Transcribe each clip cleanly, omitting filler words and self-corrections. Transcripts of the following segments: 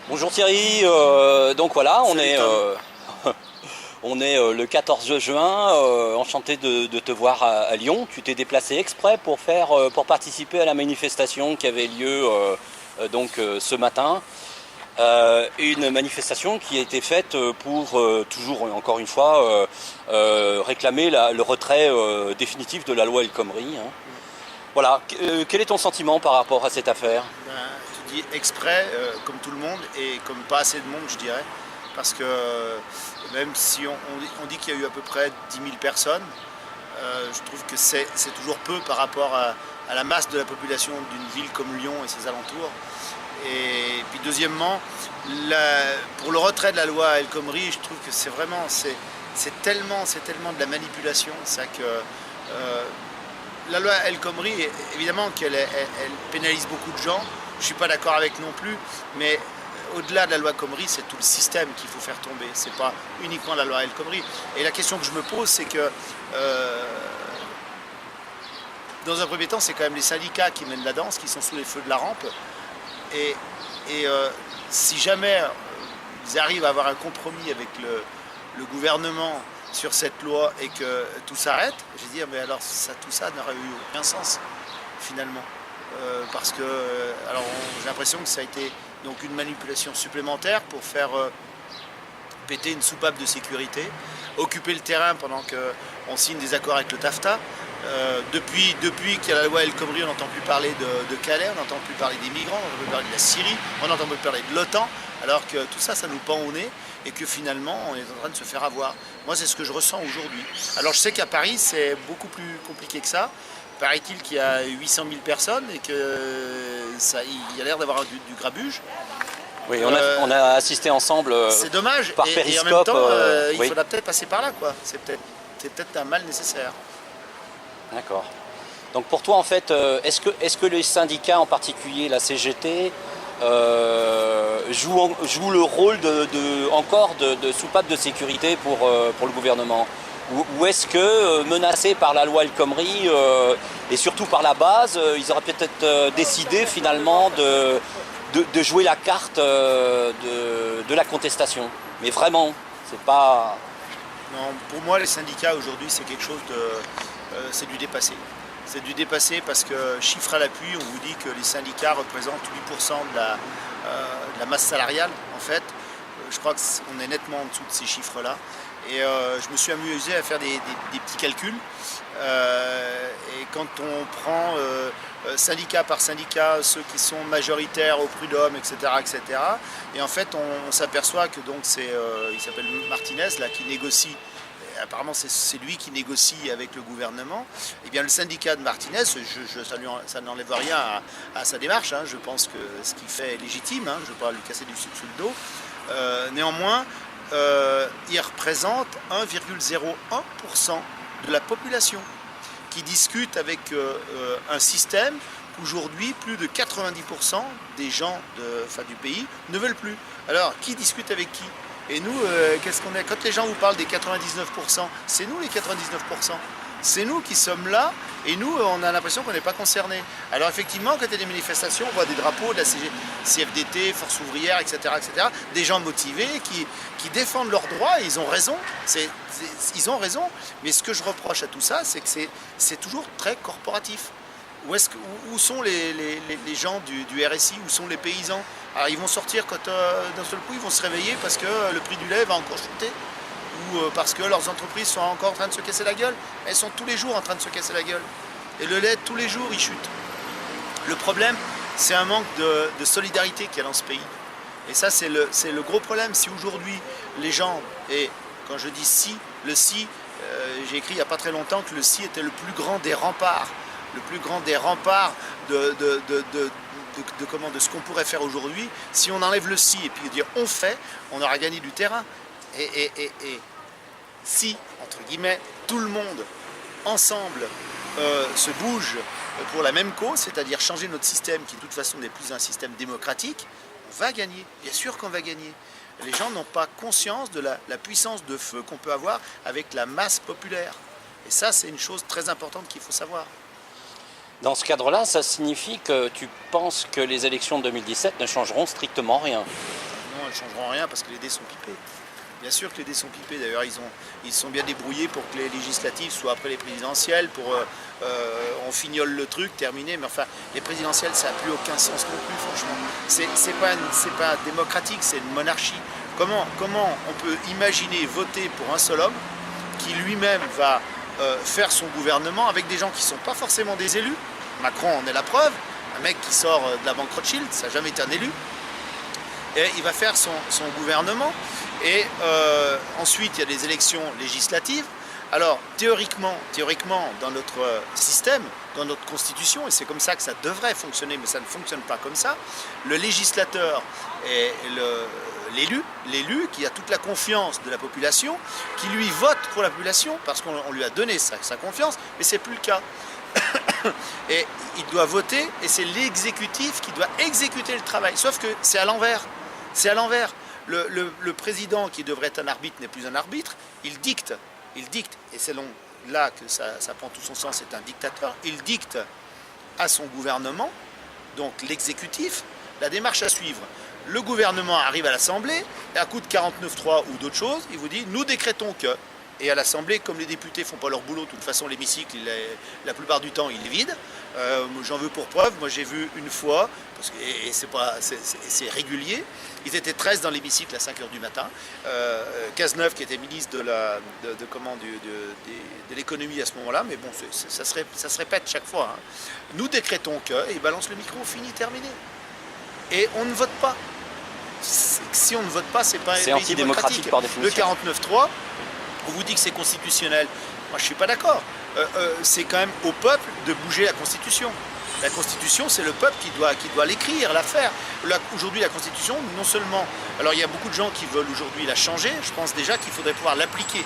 Bonjour Thierry, donc voilà, on est le 14 juin, enchanté de te voir à Lyon. Tu t'es déplacé exprès pour participer à la manifestation qui avait lieu ce matin. Une manifestation qui a été faite pour toujours, encore une fois, réclamer le retrait définitif de la loi El Khomri. Hein. Voilà, quel est ton sentiment par rapport à cette affaire? Tu dis exprès, comme tout le monde, et comme pas assez de monde, je dirais. Parce que même si on dit qu'il y a eu à peu près 10 000 personnes, je trouve que c'est toujours peu par rapport à la masse de la population d'une ville comme Lyon et ses alentours. Et puis deuxièmement, pour le retrait de la loi El Khomri, je trouve que c'est tellement de la manipulation. C'est que la loi El Khomri, évidemment qu'elle pénalise beaucoup de gens. Je ne suis pas d'accord avec non plus, mais au-delà de la loi Khomri, c'est tout le système qu'il faut faire tomber. Ce n'est pas uniquement la loi El Khomri. Et la question que je me pose, c'est que dans un premier temps, c'est quand même les syndicats qui mènent la danse, qui sont sous les feux de la rampe. Et si jamais ils arrivent à avoir un compromis avec le gouvernement sur cette loi et que tout s'arrête, je vais dire, mais alors tout ça n'aurait eu aucun sens finalement. Parce que j'ai l'impression que ça a été donc une manipulation supplémentaire pour faire péter une soupape de sécurité, occuper le terrain pendant qu'on signe des accords avec le TAFTA. Depuis qu'il y a la loi El Khomri, on n'entend plus parler de Calais, on n'entend plus parler des migrants, on n'entend plus parler de la Syrie, on n'entend plus parler de l'OTAN, alors que tout ça, ça nous pend au nez et que finalement, on est en train de se faire avoir. Moi, c'est ce que je ressens aujourd'hui. Alors, je sais qu'à Paris, c'est beaucoup plus compliqué que ça. Paraît-il qu'il y a 800 000 personnes et qu'il y a l'air d'avoir du grabuge. Oui, on a assisté ensemble c'est dommage. Par périscope. Et en même temps, il oui. faudra peut-être passer par là, quoi. C'est peut-être un mal nécessaire. D'accord. Donc pour toi, en fait, est-ce que les syndicats, en particulier la CGT, jouent le rôle encore de soupape de sécurité pour le gouvernement? Ou est-ce que, menacés par la loi El Khomri, et surtout par la base, ils auraient peut-être décidé finalement de jouer la carte de la contestation? Mais vraiment, c'est pas... Non, pour moi, les syndicats aujourd'hui, c'est quelque chose c'est du dépassé. C'est du dépassé parce que, chiffre à l'appui, on vous dit que les syndicats représentent 8% de la masse salariale. En fait, je crois qu'on est nettement en dessous de ces chiffres-là. Et je me suis amusé à faire des petits calculs. Et quand on prend syndicat par syndicat, ceux qui sont majoritaires au prud'homme, etc., etc., et en fait, on s'aperçoit que donc il s'appelle Martinez, là, qui négocie. Apparemment, c'est lui qui négocie avec le gouvernement. Eh bien, le syndicat de Martinez, ça n'enlève rien à sa démarche. Hein. Je pense que ce qu'il fait est légitime. Hein. Je ne veux pas lui casser du sucre sous le dos. Néanmoins, il représente 1,01% de la population qui discute avec un système qu'aujourd'hui, plus de 90% des gens du pays ne veulent plus. Alors, qui discute avec qui ? Et nous, qu'est-ce qu'on est? Quand les gens vous parlent des 99%, c'est nous les 99%. C'est nous qui sommes là, et nous, on a l'impression qu'on n'est pas concernés. Alors effectivement, quand il y a des manifestations, on voit des drapeaux de la CFDT, Force ouvrière, etc., etc., des gens motivés qui défendent leurs droits, et ils ont raison. Ils ont raison. Mais ce que je reproche à tout ça, c'est que c'est toujours très corporatif. Où sont les gens du RSI? Où sont les paysans? Alors ils vont sortir quand d'un seul coup ils vont se réveiller parce que le prix du lait va encore chuter, ou parce que leurs entreprises sont encore en train de se casser la gueule. Elles sont tous les jours en train de se casser la gueule. Et le lait, tous les jours, il chute. Le problème, c'est un manque de solidarité qu'il y a dans ce pays. Et ça, c'est le gros problème. Si aujourd'hui les gens, et quand je dis si, le si, j'ai écrit il n'y a pas très longtemps que le si était le plus grand des remparts. Le plus grand des remparts de ce qu'on pourrait faire aujourd'hui. Si on enlève le si et puis dire on fait, on aura gagné du terrain. Et si, entre guillemets, tout le monde ensemble se bouge pour la même cause, c'est-à-dire changer notre système qui de toute façon n'est plus un système démocratique, on va gagner. Bien sûr qu'on va gagner. Les gens n'ont pas conscience de la puissance de feu qu'on peut avoir avec la masse populaire. Et ça, c'est une chose très importante qu'il faut savoir. Dans ce cadre-là, ça signifie que tu penses que les élections de 2017 ne changeront strictement rien? ne changeront rien parce que les dés sont pipés. Bien sûr que les dés sont pipés, d'ailleurs ils sont bien débrouillés pour que les législatives soient après les présidentielles, on fignole le truc, terminé, mais enfin les présidentielles ça n'a plus aucun sens non plus franchement. C'est pas démocratique, c'est une monarchie. Comment on peut imaginer voter pour un seul homme qui lui-même va faire son gouvernement avec des gens qui ne sont pas forcément des élus? Macron en est la preuve, un mec qui sort de la banque Rothschild, ça n'a jamais été un élu, et il va faire son gouvernement. Et ensuite, il y a des élections législatives. Alors, théoriquement, dans notre système, dans notre constitution, et c'est comme ça que ça devrait fonctionner, mais ça ne fonctionne pas comme ça, le législateur est l'élu qui a toute la confiance de la population, qui lui vote pour la population, parce qu'on lui a donné sa confiance, mais ce n'est plus le cas. Et il doit voter, et c'est l'exécutif qui doit exécuter le travail. Sauf que c'est à l'envers. C'est à l'envers. Le président qui devrait être un arbitre n'est plus un arbitre, il dicte, et c'est là que ça prend tout son sens, c'est un dictateur, il dicte à son gouvernement, donc l'exécutif, la démarche à suivre. Le gouvernement arrive à l'Assemblée, et à coup de 49.3 ou d'autres choses, il vous dit « nous décrétons que ». Et à l'Assemblée, comme les députés ne font pas leur boulot, de toute façon l'hémicycle, la plupart du temps, il est vide. J'en veux pour preuve, moi j'ai vu une fois, et c'est régulier, ils étaient 13 dans l'hémicycle à 5h du matin. Cazeneuve qui était ministre de l'économie à ce moment-là, mais bon, ça se répète chaque fois. Hein. Nous décrétons que, et il balance le micro, fini, terminé. Et on ne vote pas. Si on ne vote pas, c'est pas c'est antidémocratique par définition. Le 49.3, on vous dit que c'est constitutionnel. Moi, je ne suis pas d'accord. C'est quand même au peuple de bouger la Constitution. La Constitution, c'est le peuple qui doit l'écrire, la faire. Aujourd'hui, la Constitution, non seulement... Alors, il y a beaucoup de gens qui veulent aujourd'hui la changer. Je pense déjà qu'il faudrait pouvoir l'appliquer.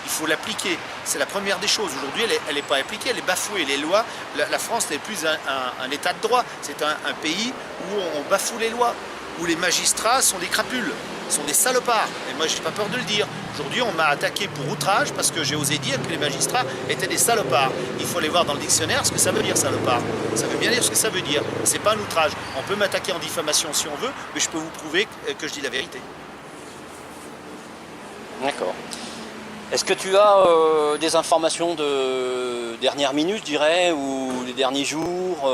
Il faut l'appliquer. C'est la première des choses. Aujourd'hui, elle n'est pas appliquée, elle est bafouée. Les lois, la France n'est plus un état de droit. C'est un pays où on bafoue les lois, où les magistrats sont des crapules, sont des salopards. Et moi, je n'ai pas peur de le dire. Aujourd'hui, on m'a attaqué pour outrage parce que j'ai osé dire que les magistrats étaient des salopards. Il faut aller voir dans le dictionnaire ce que ça veut dire, salopard. Ça veut bien dire ce que ça veut dire. C'est pas un outrage. On peut m'attaquer en diffamation si on veut, mais je peux vous prouver que je dis la vérité. D'accord. Est-ce que tu as des informations de dernière minute, je dirais, ou des derniers jours,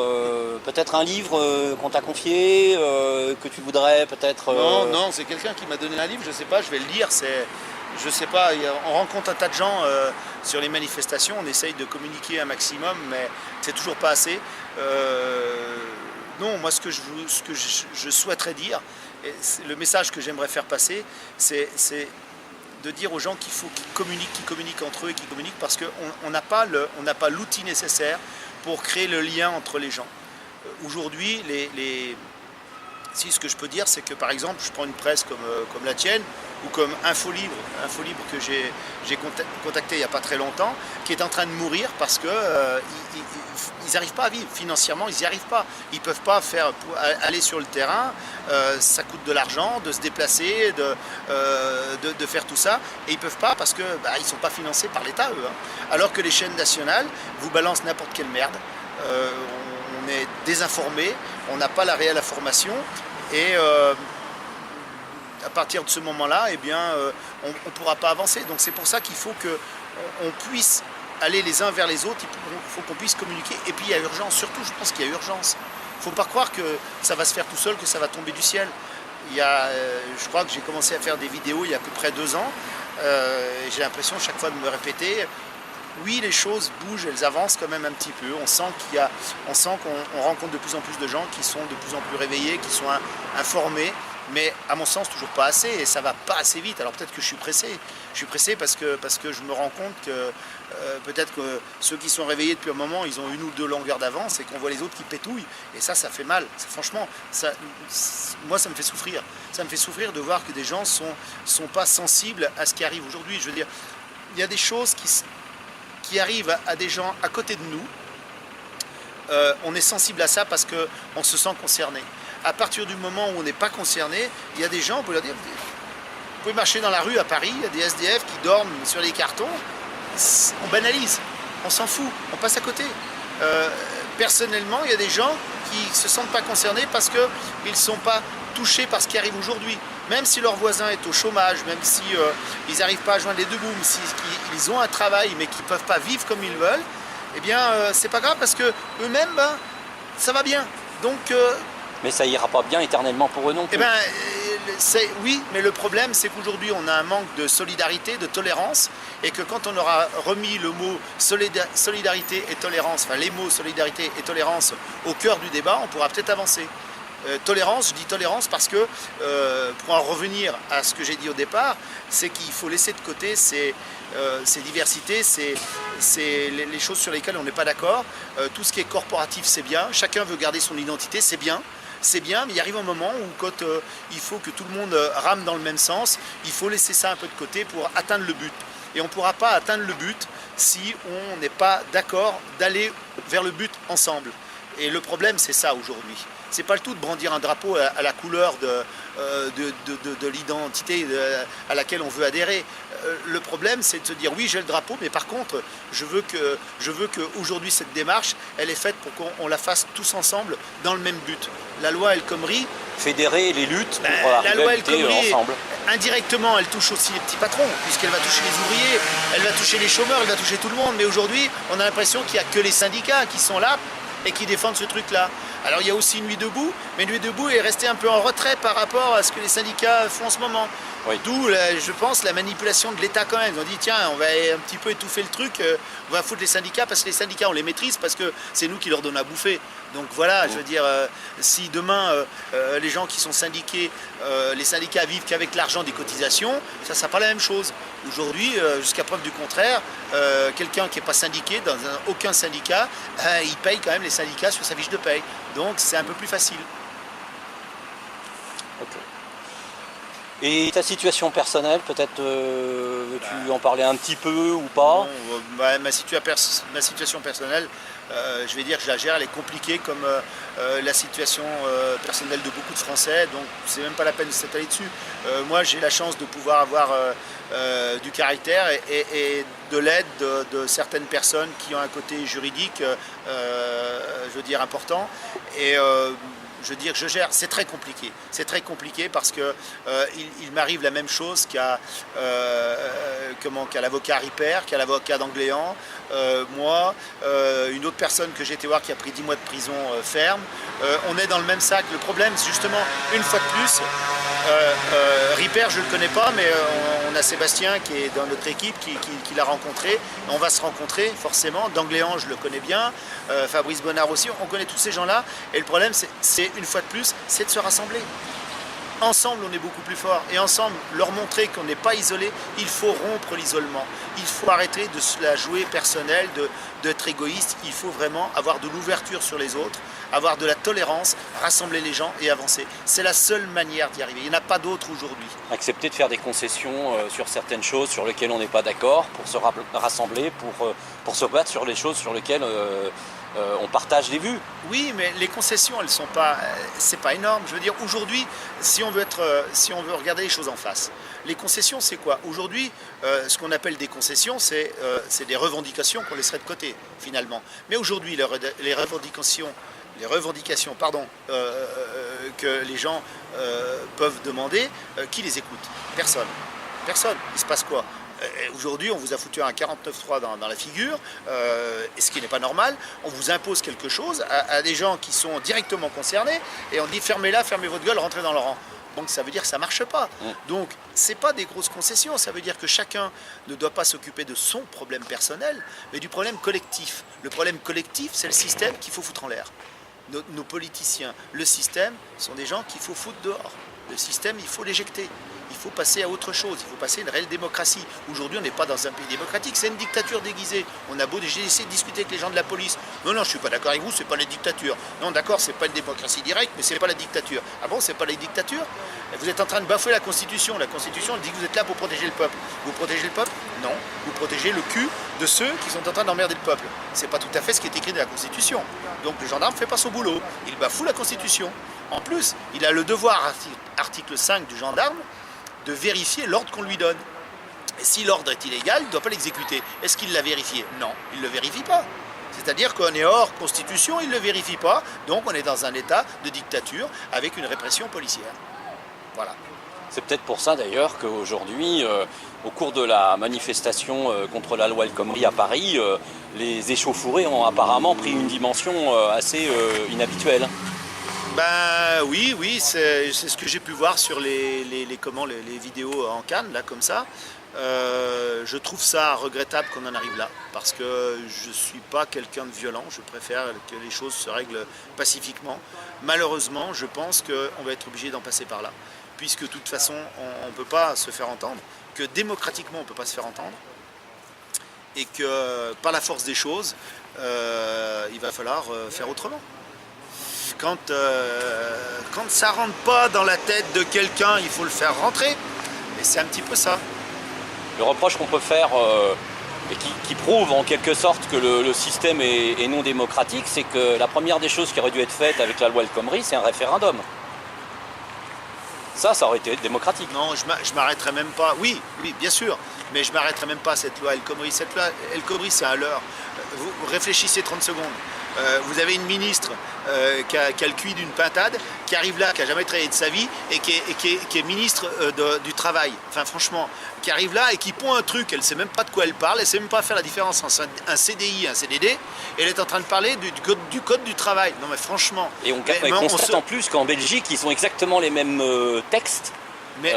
peut-être un livre qu'on t'a confié, que tu voudrais peut-être... Non, c'est quelqu'un qui m'a donné un livre, je sais pas, je vais le lire, je sais pas, on rencontre un tas de gens sur les manifestations, on essaye de communiquer un maximum, mais c'est toujours pas assez. Non, moi ce que je souhaiterais dire, et le message que j'aimerais faire passer, c'est de dire aux gens qu'il faut qu'ils communiquent entre eux et qu'ils communiquent parce qu'on n'a pas l'outil nécessaire pour créer le lien entre les gens. Aujourd'hui, si ce que je peux dire, c'est que par exemple, je prends une presse comme la tienne ou comme Infolibre que j'ai contacté il n'y a pas très longtemps, qui est en train de mourir parce que ils n'arrivent pas à vivre financièrement, ils n'y arrivent pas. Ils ne peuvent pas aller sur le terrain, ça coûte de l'argent, de se déplacer, de faire tout ça, et ils ne peuvent pas parce qu'ils ne sont pas financés par l'État, eux. Hein. Alors que les chaînes nationales vous balancent n'importe quelle merde, on est désinformé, on n'a pas la réelle information, et à partir de ce moment-là, eh bien, on ne pourra pas avancer. Donc c'est pour ça qu'il faut qu'on puisse aller les uns vers les autres, il faut qu'on puisse communiquer. Et puis il y a urgence, surtout je pense qu'il y a urgence. Il ne faut pas croire que ça va se faire tout seul, que ça va tomber du ciel. Je crois que j'ai commencé à faire des vidéos il y a à peu près 2 ans. J'ai l'impression chaque fois de me répéter, oui les choses bougent, elles avancent quand même un petit peu. On sent qu'on rencontre de plus en plus de gens qui sont de plus en plus réveillés, qui sont informés. Mais à mon sens, toujours pas assez, et ça va pas assez vite. Alors peut-être que je suis pressé. Je suis pressé parce que je me rends compte que peut-être que ceux qui sont réveillés depuis un moment, ils ont 1 ou 2 longueurs d'avance et qu'on voit les autres qui pétouillent. Et ça fait mal. Franchement, moi, ça me fait souffrir. Ça me fait souffrir de voir que des gens sont pas sensibles à ce qui arrive aujourd'hui. Je veux dire, il y a des choses qui arrivent à des gens à côté de nous. On est sensible à ça parce qu'on se sent concerné. À partir du moment où on n'est pas concerné, il y a des gens, on peut leur dire, vous pouvez marcher dans la rue à Paris, il y a des SDF qui dorment sur les cartons, on banalise, on s'en fout, on passe à côté. Personnellement, il y a des gens qui ne se sentent pas concernés parce qu'ils ne sont pas touchés par ce qui arrive aujourd'hui. même si leur voisin est au chômage, même si ils n'arrivent pas à joindre les deux bouts, s'ils ont un travail mais qu'ils ne peuvent pas vivre comme ils veulent, eh bien c'est pas grave parce que eux-mêmes, ça va bien. Donc mais ça ira pas bien éternellement pour eux non plus. Eh ben, oui, mais le problème, c'est qu'aujourd'hui, on a un manque de solidarité, de tolérance, et que quand on aura remis le mot solidarité et tolérance, enfin les mots solidarité et tolérance au cœur du débat, on pourra peut-être avancer. Tolérance, je dis tolérance parce que, pour en revenir à ce que j'ai dit au départ, c'est qu'il faut laisser de côté ces diversités, les choses sur lesquelles on n'est pas d'accord. Tout ce qui est corporatif, c'est bien. Chacun veut garder son identité, c'est bien. C'est bien, mais il arrive un moment où quand il faut que tout le monde rame dans le même sens, il faut laisser ça un peu de côté pour atteindre le but. Et on ne pourra pas atteindre le but si on n'est pas d'accord d'aller vers le but ensemble. Et le problème, c'est ça aujourd'hui. C'est pas le tout de brandir un drapeau à la couleur de l'identité à laquelle on veut adhérer. Le problème, c'est de se dire oui, j'ai le drapeau, mais par contre, je veux que aujourd'hui cette démarche, elle est faite pour qu'on la fasse tous ensemble dans le même but. La loi El Khomri, fédérer les luttes pour arriver à lutter ensemble. Indirectement, elle touche aussi les petits patrons, puisqu'elle va toucher les ouvriers, elle va toucher les chômeurs, elle va toucher tout le monde. Mais aujourd'hui, on a l'impression qu'il n'y a que les syndicats qui sont là et qui défendent ce truc-là. Alors il y a aussi Nuit debout, mais Nuit debout est resté un peu en retrait par rapport à ce que les syndicats font en ce moment. Oui. D'où, je pense, la manipulation de l'État quand même. Ils ont dit, tiens, on va un petit peu étouffer le truc, on va foutre les syndicats, parce que les syndicats, on les maîtrise, parce que c'est nous qui leur donnons à bouffer. Donc voilà, je veux dire, si demain, les gens qui sont syndiqués, les syndicats vivent qu'avec l'argent des cotisations, ça ne sera pas la même chose. Aujourd'hui, jusqu'à preuve du contraire, quelqu'un qui n'est pas syndiqué, dans aucun syndicat, il paye quand même les syndicats sur sa fiche de paye. Donc c'est un peu plus facile. Okay. Et ta situation personnelle, peut-être veux-tu en parler un petit peu ou pas? Ma situation personnelle, je vais dire que je la gère, elle est compliquée comme la situation personnelle de beaucoup de Français, donc c'est même pas la peine de s'étaler dessus. Moi j'ai la chance de pouvoir avoir du caractère et de l'aide de certaines personnes qui ont un côté juridique, je veux dire, important. Et je veux dire, je gère, c'est très compliqué. C'est très compliqué parce que il m'arrive la même chose qu'à l'avocat Ripper, qu'à l'avocat d'Angléan, moi, une autre personne que j'ai été voir qui a pris 10 mois de prison ferme. On est dans le même sac. Le problème, c'est justement, une fois de plus, Ripper, je ne le connais pas, mais on a Sébastien qui est dans notre équipe, qui l'a rencontré. On va se rencontrer, forcément. D'Angléan, je le connais bien. Fabrice Bonnard aussi. On connaît tous ces gens-là. Et le problème, c'est une fois de plus, c'est de se rassembler. Ensemble, on est beaucoup plus fort. Et ensemble, leur montrer qu'on n'est pas isolé, il faut rompre l'isolement. Il faut arrêter de se la jouer personnelle, d'être égoïste. Il faut vraiment avoir de l'ouverture sur les autres, avoir de la tolérance, rassembler les gens et avancer. C'est la seule manière d'y arriver. Il n'y en a pas d'autre aujourd'hui. Accepter de faire des concessions sur certaines choses sur lesquelles on n'est pas d'accord, pour se rassembler, pour se battre sur les choses sur lesquelles on partage des vues. Oui, mais les concessions, elles sont pas, c'est pas énorme. Je veux dire, aujourd'hui, si on veut regarder les choses en face, les concessions, c'est quoi? Aujourd'hui, ce qu'on appelle des concessions, c'est des revendications qu'on laisserait de côté, finalement. Mais aujourd'hui, les revendications, que les gens peuvent demander, qui les écoute? Personne. Personne. Il se passe quoi? Aujourd'hui, on vous a foutu un 49.3 dans la figure, et ce qui n'est pas normal. On vous impose quelque chose à des gens qui sont directement concernés, et on dit fermez-la, fermez votre gueule, rentrez dans le rang. Donc ça veut dire que ça ne marche pas. Donc ce n'est pas des grosses concessions, ça veut dire que chacun ne doit pas s'occuper de son problème personnel, mais du problème collectif. Le problème collectif, c'est le système qu'il faut foutre en l'air. Nos politiciens, le système, sont des gens qu'il faut foutre dehors. Le système, il faut l'éjecter. Il faut passer à autre chose, il faut passer à une réelle démocratie. Aujourd'hui, on n'est pas dans un pays démocratique, c'est une dictature déguisée. On a beau essayé de discuter avec les gens de la police. Non, je ne suis pas d'accord avec vous, c'est pas la dictature. Non, d'accord, c'est pas une démocratie directe, mais c'est pas la dictature. Ah bon, c'est pas la dictature? Vous êtes en train de bafouer la Constitution. La Constitution, elle dit que vous êtes là pour protéger le peuple. Vous protégez le peuple? Non. Vous protégez le cul de ceux qui sont en train d'emmerder le peuple. C'est pas tout à fait ce qui est écrit dans la Constitution. Donc le gendarme ne fait pas son boulot. Il bafoue la Constitution. En plus, il a le devoir, article 5 du gendarme, de vérifier l'ordre qu'on lui donne. Et si l'ordre est illégal, il ne doit pas l'exécuter. Est-ce qu'il l'a vérifié? Non, il ne le vérifie pas. C'est-à-dire qu'on est hors Constitution, il ne le vérifie pas, donc on est dans un état de dictature avec une répression policière. Voilà. C'est peut-être pour ça d'ailleurs qu'aujourd'hui, au cours de la manifestation contre la loi El Khomri à Paris, les échauffourées ont apparemment pris une dimension assez inhabituelle. Ben oui, c'est ce que j'ai pu voir sur les vidéos en Cannes, là, comme ça. Je trouve ça regrettable qu'on en arrive là, parce que je ne suis pas quelqu'un de violent, je préfère que les choses se règlent pacifiquement. Malheureusement, je pense qu'on va être obligé d'en passer par là, puisque de toute façon, on ne peut pas se faire entendre, que démocratiquement, on ne peut pas se faire entendre, et que par la force des choses, il va falloir faire autrement. Quand ça rentre pas dans la tête de quelqu'un, il faut le faire rentrer. Et c'est un petit peu ça. Le reproche qu'on peut faire, et qui prouve en quelque sorte que le système est non démocratique, c'est que la première des choses qui aurait dû être faite avec la loi El Khomri, c'est un référendum. Ça aurait été démocratique. Non, je m'arrêterai même pas. Oui, bien sûr, mais je m'arrêterai même pas à cette loi El Khomri. Cette loi El Khomri, c'est un leurre. Vous réfléchissez 30 secondes. Vous avez une ministre qui a le cuit d'une pintade, qui arrive là, qui n'a jamais travaillé de sa vie, et qui est ministre du Travail. Enfin, franchement, qui arrive là et qui pond un truc, elle ne sait même pas de quoi elle parle, elle ne sait même pas faire la différence entre un CDI et un CDD, et elle est en train de parler du code du travail. Non mais franchement... Et on constate en plus qu'en Belgique, ils ont exactement les mêmes textes. Mais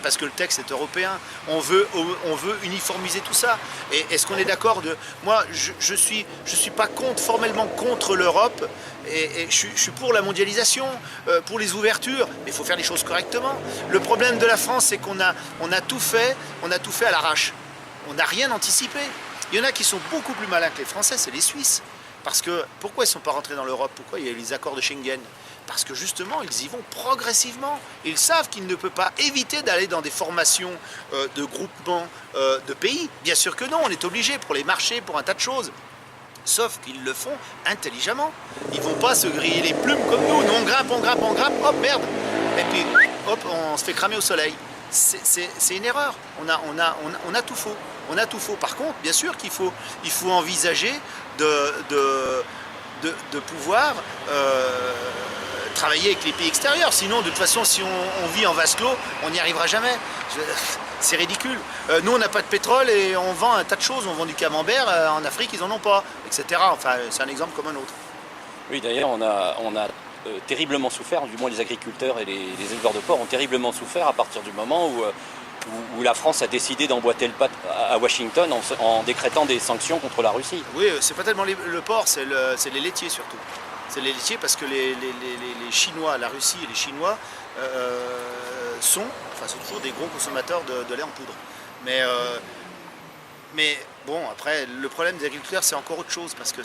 parce que le texte est européen, on veut uniformiser tout ça. Et est-ce qu'on est d'accord de... Moi, je suis pas formellement contre l'Europe, et je suis pour la mondialisation, pour les ouvertures, mais il faut faire les choses correctement. Le problème de la France, c'est qu'on a tout fait à l'arrache. On n'a rien anticipé. Il y en a qui sont beaucoup plus malins que les Français, c'est les Suisses. Parce que, pourquoi ils ne sont pas rentrés dans l'Europe? Pourquoi il y a eu les accords de Schengen? Parce que justement, ils y vont progressivement. Ils savent qu'ils ne peuvent pas éviter d'aller dans des formations de groupements de pays. Bien sûr que non, on est obligé pour les marchés, pour un tas de choses. Sauf qu'ils le font intelligemment. Ils ne vont pas se griller les plumes comme nous. Nous, on grimpe, hop, merde. Et puis, hop, on se fait cramer au soleil. C'est une erreur. On a tout faux. On a tout faux. Par contre, bien sûr qu'il faut envisager de pouvoir travailler avec les pays extérieurs. Sinon, de toute façon, si on vit en vase clos, on n'y arrivera jamais. C'est ridicule. Nous, on n'a pas de pétrole et on vend un tas de choses. On vend du camembert. En Afrique, ils n'en ont pas, etc. Enfin, c'est un exemple comme un autre. Oui, d'ailleurs, on a terriblement souffert, du moins les agriculteurs et les éleveurs de porc ont terriblement souffert à partir du moment où la France a décidé d'emboîter le pas à Washington en décrétant des sanctions contre la Russie. Oui, c'est pas tellement le porc, c'est les laitiers surtout. C'est les laitiers parce que les Chinois, la Russie et les Chinois sont toujours des gros consommateurs de lait en poudre. Mais bon, après, le problème des agriculteurs, c'est encore autre chose parce que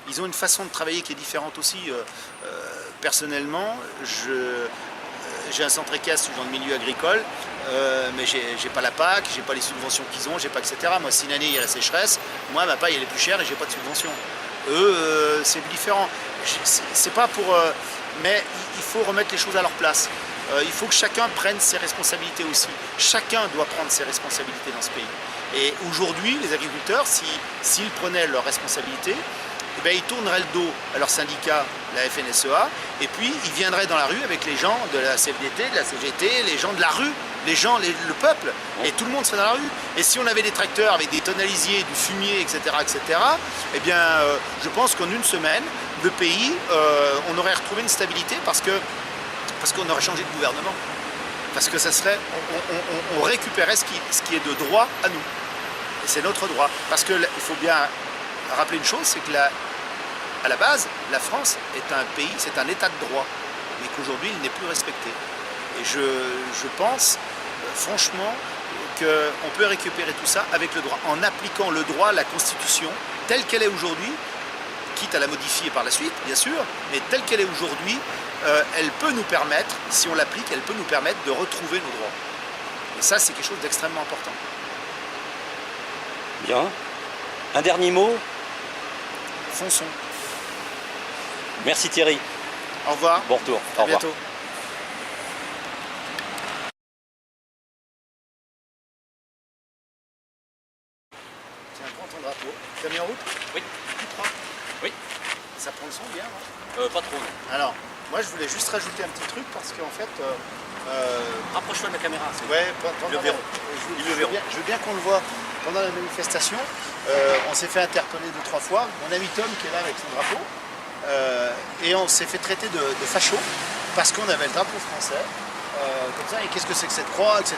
ils ont une façon de travailler qui est différente aussi. Personnellement, j'ai un centre équestre, je suis dans le milieu agricole, mais j'ai pas la PAC, j'ai pas les subventions qu'ils ont, j'ai pas etc. Moi, si une année il y a la sécheresse, moi ma paille elle est plus chère et j'ai pas de subvention. Eux, c'est différent. C'est pas pour, mais il faut remettre les choses à leur place. Il faut que chacun prenne ses responsabilités aussi. Chacun doit prendre ses responsabilités dans ce pays. Et aujourd'hui, les agriculteurs, s'ils prenaient leurs responsabilités, eh bien, ils tourneraient le dos à leur syndicat, la FNSEA, et puis ils viendraient dans la rue avec les gens de la CFDT, de la CGT, les gens de la rue, le peuple, et tout le monde serait dans la rue. Et si on avait des tracteurs avec des tonalisiers, du fumier, etc., eh bien, je pense qu'en une semaine, le pays, on aurait retrouvé une stabilité parce qu'on aurait changé de gouvernement. Parce que ça serait, on récupérait ce qui est de droit à nous. Et c'est notre droit. Parce qu'il faut bien rappeler une chose, c'est que à la base, la France est un pays, c'est un état de droit, mais qu'aujourd'hui, il n'est plus respecté. Et je pense, franchement, qu'on peut récupérer tout ça avec le droit, en appliquant le droit, la Constitution, telle qu'elle est aujourd'hui, quitte à la modifier par la suite, bien sûr, mais telle qu'elle est aujourd'hui, elle peut nous permettre, si on l'applique, elle peut nous permettre de retrouver nos droits. Et ça, c'est quelque chose d'extrêmement important. Bien. Un dernier mot? Fonçons. Merci Thierry. Au revoir. Bon retour. À bientôt. Tiens, prends ton drapeau. Tu l'as mis en route? Oui. Tu prends? Oui. Ça prend le son bien, non? Pas trop. Non. Alors, Moi, je voulais juste rajouter un petit truc parce qu'en fait... Rapproche-toi de la caméra. Ouais, Le verrou. Je veux bien qu'on le voit. Pendant la manifestation, on s'est fait interpeller 2-3 fois. Mon ami Tom qui est là avec son drapeau. Et on s'est fait traiter de facho parce qu'on avait le drapeau français. Comme ça, et qu'est-ce que c'est que cette croix, etc.,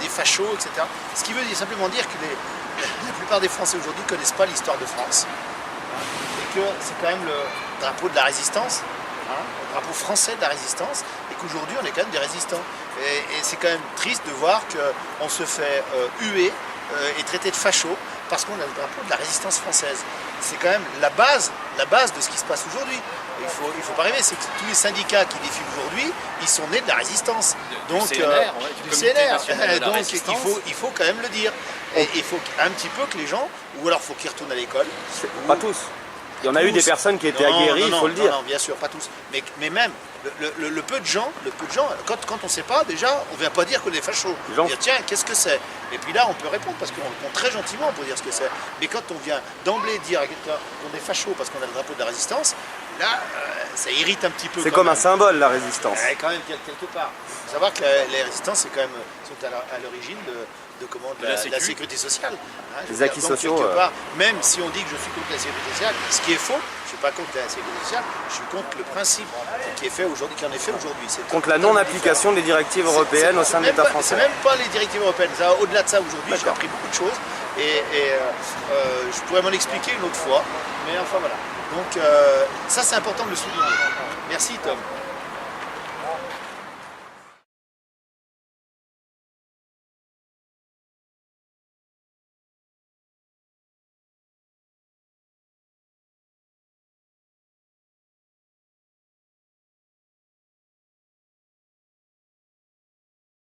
des fachos, etc. Ce qui veut simplement dire que la plupart des Français aujourd'hui ne connaissent pas l'histoire de France. Et que c'est quand même le drapeau de la résistance, le drapeau français de la résistance, et qu'aujourd'hui on est quand même des résistants. Et c'est quand même triste de voir qu'on se fait huer et traiter de fachos parce qu'on a le drapeau de la résistance française. C'est quand même la base de ce qui se passe aujourd'hui. Il faut pas rêver, c'est que tous les syndicats qui défilent aujourd'hui, ils sont nés de la résistance. Donc, du CNR, du CNR. Donc il faut quand même le dire. Et il faut un petit peu que les gens, ou alors il faut qu'ils retournent à l'école. Pas tous. Il y en a eu des personnes qui étaient aguerries, il faut le dire. Non, bien sûr, pas tous. Mais même, le peu de gens, quand on ne sait pas, déjà, on ne vient pas dire qu'on est fachos. On dit, tiens, qu'est-ce que c'est? Et puis là, on peut répondre, parce qu'on répond très gentiment pour dire ce que c'est. Mais quand on vient d'emblée dire à quelqu'un qu'on est fachos parce qu'on a le drapeau de la résistance, là, ça irrite un petit peu. C'est comme un symbole, la résistance. Quand même, quelque part. Il faut savoir que les résistances, c'est quand même, sont à l'origine de la sécurité sociale. Les acquis sociaux. Même si on dit que je suis contre la sécurité sociale, ce qui est faux, je ne suis pas contre la sécurité sociale, je suis contre le principe qui en est fait aujourd'hui. Contre la non-application des directives européennes au sein de l'État français. C'est même pas les directives européennes. Au-delà de ça, aujourd'hui, j'ai appris beaucoup de choses et je pourrais m'en expliquer une autre fois. Mais enfin voilà. Donc ça, c'est important de le souligner. Merci Tom.